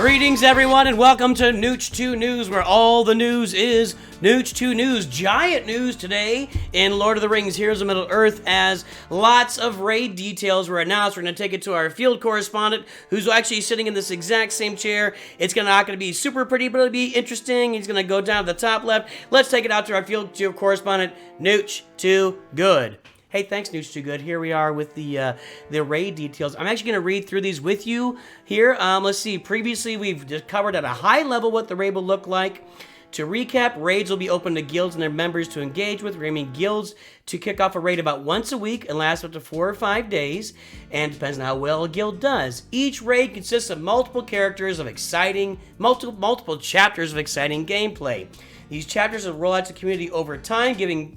Greetings, everyone, and welcome to Nooch 2 News, where all the news is Nooch 2 News. Giant news today in Lord of the Rings, Heroes of Middle-earth, as lots of raid details were announced. We're going to take it to our field correspondent, who's actually sitting in this exact same chair. It's not going to be super pretty, but it'll be interesting. He's going to go down to the top left. Let's take it out to our field correspondent, Nooch 2 Good. Hey, thanks, Nooch Too Good. Here we are with the raid details. I'm actually going to read through these with you here. Let's see. Previously, we've just covered at a high level what the raid will look like. To recap, raids will be open to guilds and their members to engage with. We're aiming guilds to kick off a raid about once a week and last up to 4 or 5 days, and depends on how well a guild does. Each raid consists of multiple characters of exciting, multiple chapters of exciting gameplay. These chapters will roll out to the community over time, giving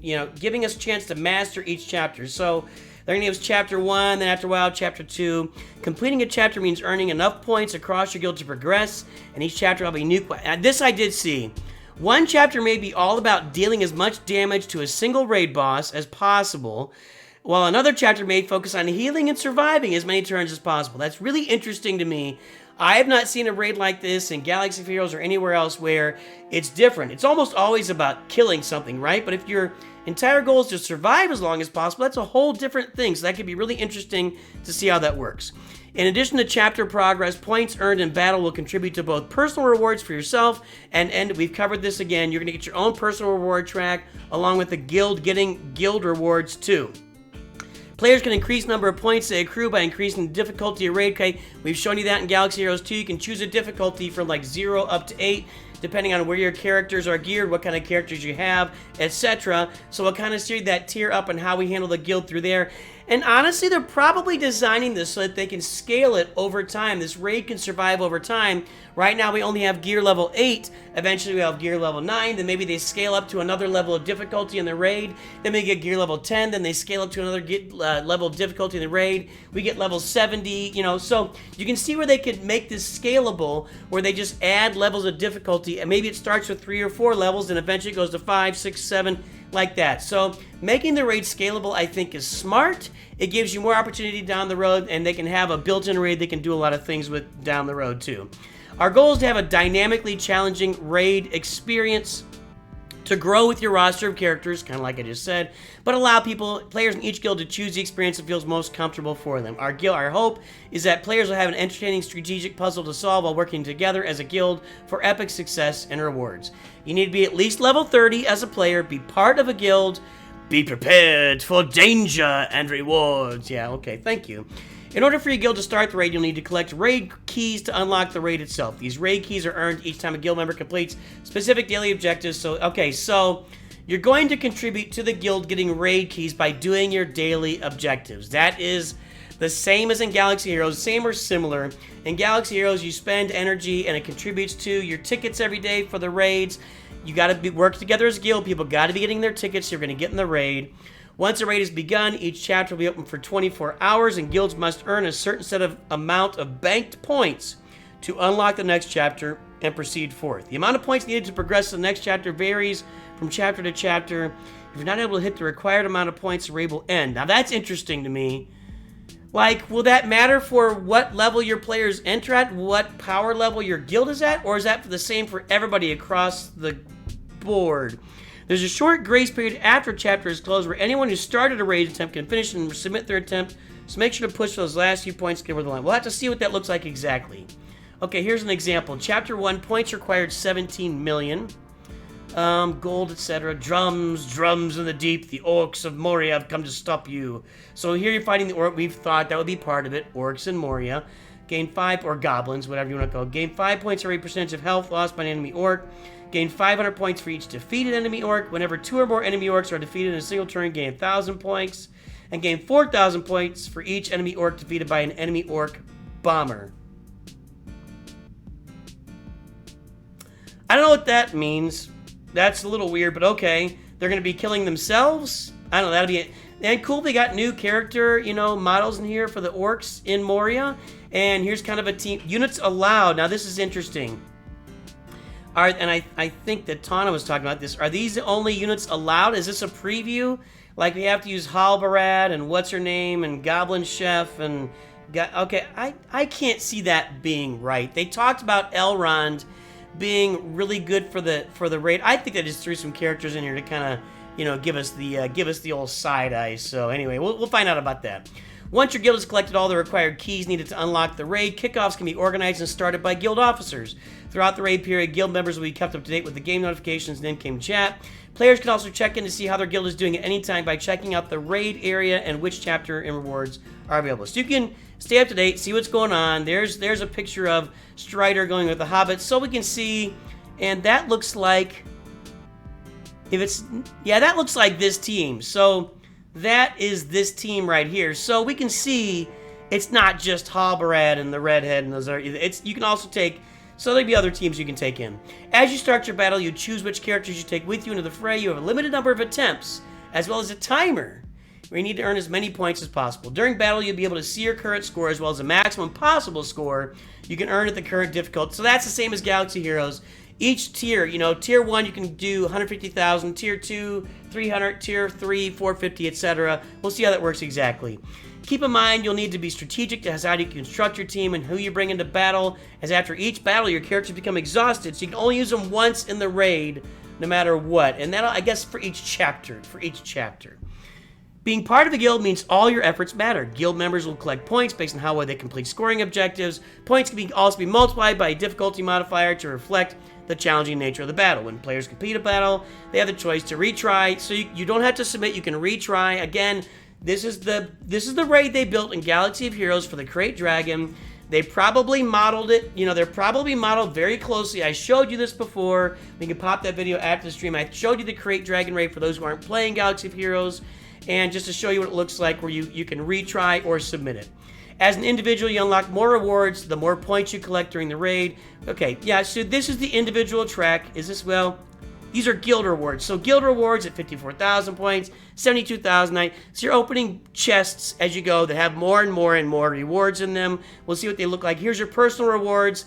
us a chance to master each chapter. So they're going to give us chapter 1, then after a while, chapter 2. Completing a chapter means earning enough points across your guild to progress, and each chapter will be new. This I did see. One chapter may be all about dealing as much damage to a single raid boss as possible, while another chapter may focus on healing and surviving as many turns as possible. That's really interesting to me. I have not seen a raid like this in Galaxy of Heroes or anywhere else where it's different. It's almost always about killing something, right? But if your entire goal is to survive as long as possible, that's a whole different thing. So that could be really interesting to see how that works. In addition to chapter progress, points earned in battle will contribute to both personal rewards for yourself, and we've covered this again, you're going to get your own personal reward track, along with the guild getting guild rewards too. Players can increase the number of points they accrue by increasing the difficulty of raid. Okay, we've shown you that in Galaxy Heroes 2. You can choose a difficulty from like 0 up to 8, depending on where your characters are geared, what kind of characters you have, etc. So we'll kind of steer that tier up and how we handle the guild through there. And honestly, they're probably designing this so that they can scale it over time. This raid can survive over time. Right now, we only have gear level 8. Eventually, we'll have gear level 9. Then maybe they scale up to another level of difficulty in the raid. Then we get gear level 10. Then they scale up to another level of difficulty in the raid. We get level 70, So you can see where they could make this scalable, where they just add levels of difficulty. And maybe it starts with 3 or 4 levels, and eventually goes to 5, 6, 7, like that. So making the raid scalable, I think, is smart. It gives you more opportunity down the road, and they can have a built-in raid they can do a lot of things with down the road too. Our goal is to have a dynamically challenging raid experience to grow with your roster of characters, kind of like I just said, but allow players in each guild to choose the experience that feels most comfortable for them. Our hope is that players will have an entertaining strategic puzzle to solve while working together as a guild for epic success and rewards. You need to be at least level 30 as a player, be part of a guild, be prepared for danger and rewards. Yeah, okay, thank you. In order for your guild to start the raid, you'll need to collect raid keys to unlock the raid itself. These raid keys are earned each time a guild member completes specific daily objectives. So you're going to contribute to the guild getting raid keys by doing your daily objectives. That is the same as in Galaxy Heroes, same or similar. In Galaxy Heroes, you spend energy and it contributes to your tickets every day for the raids. You got to work together as a guild. People got to be getting their tickets. So you're going to get in the raid. Once a raid is begun, each chapter will be open for 24 hours, and guilds must earn a certain amount of banked points to unlock the next chapter and proceed forth. The amount of points needed to progress to the next chapter varies from chapter to chapter. If you're not able to hit the required amount of points, the raid will end. Now that's interesting to me. Like, will that matter for what level your players enter at, what power level your guild is at, or is that the same for everybody across the board? There's a short grace period after a chapter is closed where anyone who started a raid attempt can finish and submit their attempt, so make sure to push those last few points to get over the line. We'll have to see what that looks like exactly. Okay, here's an example. Chapter 1, points required 17 million. Gold, etc. Drums in the deep. The orcs of Moria have come to stop you. So here you're fighting the orc. We've thought that would be part of it. Orcs in Moria. Gain 5, or goblins, whatever you want to call it. Gain 5 points for every percentage of health lost by an enemy orc. Gain 500 points for each defeated enemy orc. Whenever 2 or more enemy orcs are defeated in a single turn, gain 1,000 points. And gain 4,000 points for each enemy orc defeated by an enemy orc bomber. I don't know what that means. That's a little weird, but okay. They're going to be killing themselves? I don't know, that'll be it. And cool, they got new character, models in here for the orcs in Moria. And here's kind of a team. Units allowed. Now, this is interesting. All right, and I think that Tana was talking about this. Are these the only units allowed? Is this a preview? Like, we have to use Halbarad and What's-Her-Name and Goblin Chef and Okay, I can't see that being right. They talked about Elrond being really good for the raid. I think they just threw some characters in here to kind of, you know, give us the old side eye. So anyway, we'll find out about that. Once your guild has collected all the required keys needed to unlock the raid, kickoffs can be organized and started by guild officers. Throughout the raid period, guild members will be kept up to date with the game notifications and in-game chat. Players can also check in to see how their guild is doing at any time by checking out the raid area and which chapter and rewards are available. So you can stay up to date, see what's going on. There's a picture of Strider going with the hobbits, so we can see, and that looks like, that looks like this team. So that is this team right here. So we can see it's not just Halbarad and the Redhead and those are. You can also take. So there'll be other teams you can take in. As you start your battle, you choose which characters you take with you into the fray. You have a limited number of attempts, as well as a timer, where you need to earn as many points as possible. During battle, you'll be able to see your current score, as well as the maximum possible score you can earn at the current difficulty. So that's the same as Galaxy Heroes. Each tier, you know, tier 1 you can do 150,000, tier 2, 300, tier 3, 450, etc. We'll see how that works exactly. Keep in mind, you'll need to be strategic to how you construct your team and who you bring into battle, as after each battle, your characters become exhausted, so you can only use them once in the raid, no matter what. And that'll, I guess, for each chapter. Being part of a guild means all your efforts matter. Guild members will collect points based on how well they complete scoring objectives. Points can also be multiplied by a difficulty modifier to reflect the challenging nature of the battle. When players complete a battle, they have the choice to retry. So you don't have to submit, you can retry. Again, this is the raid they built in Galaxy of Heroes for the Crate Dragon. They probably modeled it, you know, they're probably modeled very closely. I showed you this before. We can pop that video after the stream. I showed you the Crate Dragon raid for those who aren't playing Galaxy of Heroes, and just to show you what it looks like where you can retry or submit it. As an individual, you unlock more rewards the more points you collect during the raid. Okay, yeah, so this is the individual track. These are guild rewards. So guild rewards at 54,000 points, 72,000. So you're opening chests as you go that have more and more and more rewards in them. We'll see what they look like. Here's your personal rewards.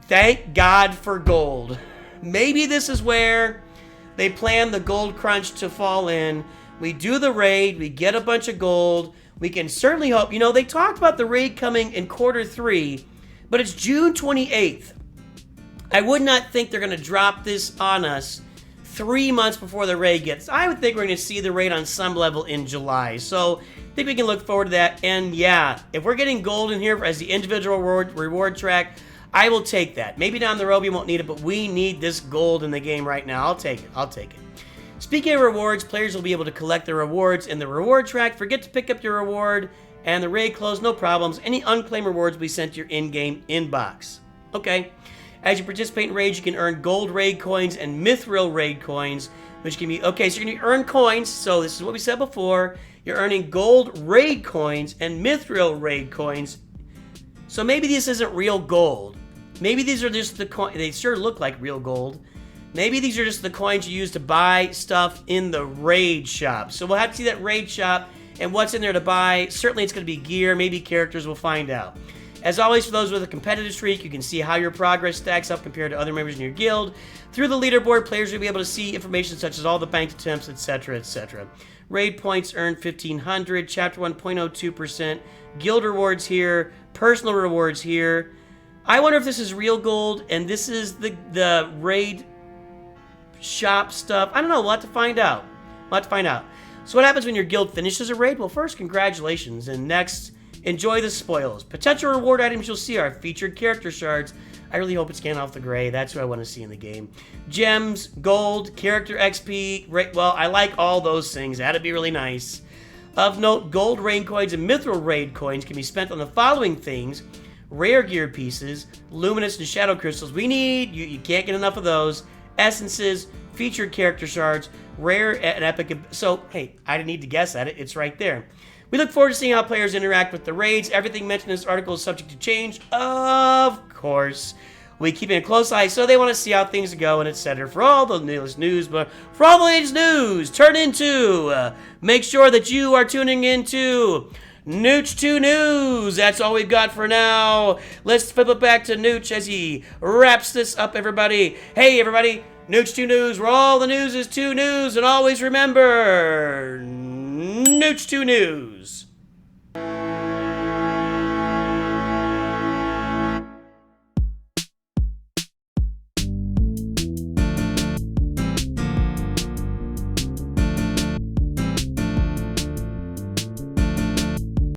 Thank God for gold. Maybe this is where they plan the gold crunch to fall in. We do the raid, we get a bunch of gold. We can certainly hope, you know, they talked about the raid coming in quarter 3, but it's June 28th. I would not think they're going to drop this on us 3 months before the raid gets. I would think we're going to see the raid on some level in July. So I think we can look forward to that. And yeah, if we're getting gold in here as the individual reward track, I will take that. Maybe down the road we won't need it, but we need this gold in the game right now. I'll take it. Speaking of rewards, players will be able to collect their rewards in the reward track. Forget to pick up your reward, and the raid closed, no problems. Any unclaimed rewards will be sent to your in-game inbox. Okay. As you participate in raids, you can earn gold raid coins and mithril raid coins, which can be, okay, so you're going to earn coins. So this is what we said before. You're earning gold raid coins and mithril raid coins. So maybe this isn't real gold. Maybe these are just the coins. They sure look like real gold. Maybe these are just the coins you use to buy stuff in the raid shop. So we'll have to see that raid shop and what's in there to buy. Certainly it's going to be gear, maybe characters, we'll find out. As always, for those with a competitive streak, you can see how your progress stacks up compared to other members in your guild. Through the leaderboard, players will be able to see information such as all the banked attempts, etc., etc. Raid points earned 1,500, Chapter 1, 0.02%. Guild rewards here, personal rewards here. I wonder if this is real gold and this is the raid shop stuff. I don't know. We'll have to find out. So what happens when your guild finishes a raid? Well, first, congratulations. And next, enjoy the spoils. Potential reward items you'll see are featured character shards. I really hope it's Gandalf the Grey. That's who I want to see in the game. Gems, gold, character XP. Well, I like all those things. That'd be really nice. Of note, gold raid coins and mithril raid coins can be spent on the following things. Rare gear pieces, luminous and shadow crystals. You can't get enough of those. Essences, featured character shards, rare and epic. So, hey, I didn't need to guess at it. It's right there. We look forward to seeing how players interact with the raids. Everything mentioned in this article is subject to change. Of course. We keep a close eye, so they want to see how things go and etc. For all the latest news, but for all the latest news, make sure that you are tuning into Nooch 2 News. That's all we've got for now. Let's flip it back to Nooch as he wraps this up, everybody. Hey, everybody, Nooch 2 News, where all the news is 2 news, and always remember, Nooch 2 News.